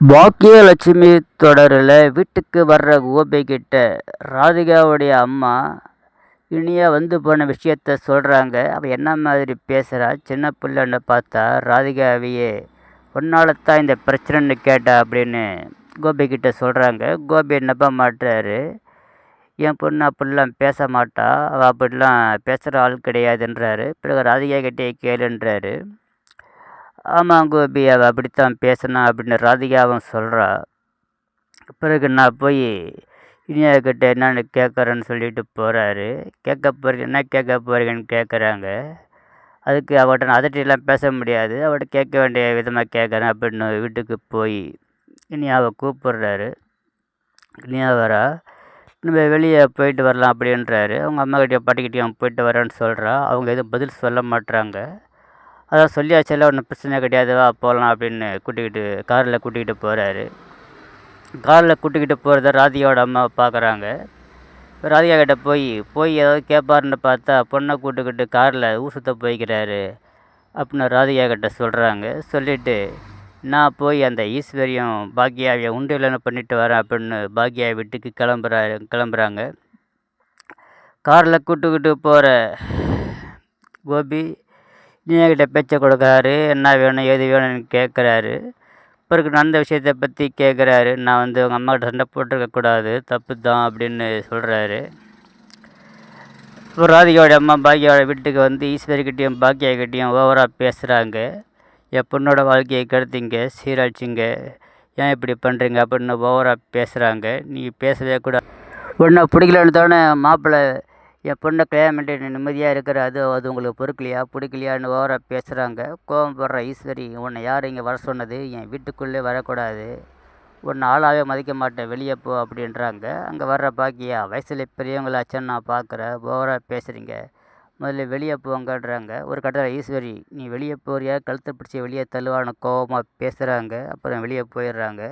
பாக்கியலட்சுமி தொடரில் வீட்டுக்கு வர்ற கோபிகிட்ட ராதிகாவுடைய அம்மா இனியா வந்து போன விஷயத்த சொல்கிறாங்க. அவள் என்ன மாதிரி பேசுகிறா, சின்ன பிள்ளைன்னு பார்த்தா ராதிகாவையே ஒன்னால்தான் இந்த பிரச்சனைன்னு கேட்டா அப்படின்னு கோபிகிட்ட சொல்கிறாங்க. கோபி நம்ப மாட்டாரு. என் பொண்ணு அப்படிலாம் பேச மாட்டா, அவள் அப்படிலாம் பேசுகிற ஆள் கிடையாதுன்றாரு. பிறகு ராதிகா கிட்டே கேளுன்றாரு. ஆமாம் கோபி, அவள் அப்படித்தான் பேசினா அப்படின்னு ராதிகாவும் சொல்கிறா. பிறகு நான் போய் இனியா கிட்ட என்னன்னு கேட்குறேன்னு சொல்லிட்டு போகிறாரு. கேட்க போகிறீங்க, என்ன கேட்க போகிறீங்கன்னு கேட்குறாங்க. அதுக்கு அவட்ட நான் அதட்டிலாம் பேச முடியாது, அவட்ட கேட்க வேண்டிய விதமாக கேட்குறேன் அப்படின்னு வீட்டுக்கு போய் இனியாவை கூப்பிடுறாரு. இனியா வரா. நம்ம வெளியே போயிட்டு வரலாம் அப்படின்றாரு. அவங்க அம்மாக்கிட்டையும் பாட்டிக்கிட்டையும் போயிட்டு வரேன்னு சொல்கிறா. அவங்க எதுவும் பதில் சொல்ல மாட்டுறாங்க. அதான் சொல்லியாச்செல்லாம் ஒன்றும் பிரச்சனை கிடையாது, வா போகலாம் அப்படின்னு காரில் கூட்டிக்கிட்டு போகிறாரு. காரில் கூட்டிக்கிட்டு போகிறத ராதிகாவோட அம்மா பார்க்குறாங்க. ராதிகா கிட்ட போய் ஏதாவது கேட்பாருன்னு பார்த்தா பொண்ணை கூட்டுக்கிட்டு காரில் ஊர் சுத்த போய்க்கிறாரு அப்படின்னு ராதிகா கிட்ட சொல்கிறாங்க. சொல்லிவிட்டு நான் போய் அந்த ஈஸ்வரியும் பாக்கியாவையை உண்டியலன்னு பண்ணிட்டு வரேன் அப்படின்னு பாக்கியா வீட்டுக்கு கிளம்புறாங்க. காரில் கூட்டுக்கிட்டு போகிற கோபி இனியாக்கிட்ட பேச்சை கொடுக்குறாரு. என்ன வேணும் ஏது வேணும்னு கேட்குறாரு. பிறகு நடந்த விஷயத்தை பற்றி கேட்குறாரு. நான் வந்து உங்கள் அம்மாக்கிட்ட சண்டை போட்டிருக்கக்கூடாது, தப்பு தான் அப்படின்னு சொல்கிறாரு. இப்போ ராதிகாவோட அம்மா பாக்கியாவோட வீட்டுக்கு வந்து ஈஸ்வரிக்கிட்டேயும் பாக்கியாக்கிட்டேயும் ஓவராக பேசுகிறாங்க. என் பொண்ணோட வாழ்க்கையை கெடுத்தீங்க, சீரழிச்சிங்க, ஏன் இப்படி பண்ணுறீங்க அப்படின்னு ஓவராக பேசுகிறாங்க. நீ பேசவே கூடாது, பொண்ணை பிடிக்கலன்னு தானே மாப்பிள்ளை என் பொண்ணை கல்யாணம் பண்ணிட்டு நிம்மதியாக இருக்கிற, அது உங்களுக்கு பொறுக்கலையா பிடிக்கலையான்னு ஓவராக பேசுகிறாங்க. கோபம் போடுற ஈஸ்வரி, உன்னை யார் இங்கே வர சொன்னது, என் வீட்டுக்குள்ளே வரக்கூடாது, உன்னை ஆளாகவே மதிக்க மாட்டேன், வெளியே போ அப்படின்றாங்க. அங்கே வர்ற பாக்கியா, வயசில் பெரியவங்களாச்சுன்னு நான் பார்க்குறேன், ஓவராக பேசுகிறீங்க, முதல்ல வெளியே போங்கன்றாங்க. ஒரு கட்டத்தில் ஈஸ்வரி, நீ வெளியே போறியா, கழுத்தை பிடிச்சி வெளியே தள்ளுவான்னு கோபமாக பேசுகிறாங்க. அப்புறம் வெளியே போயிடுறாங்க.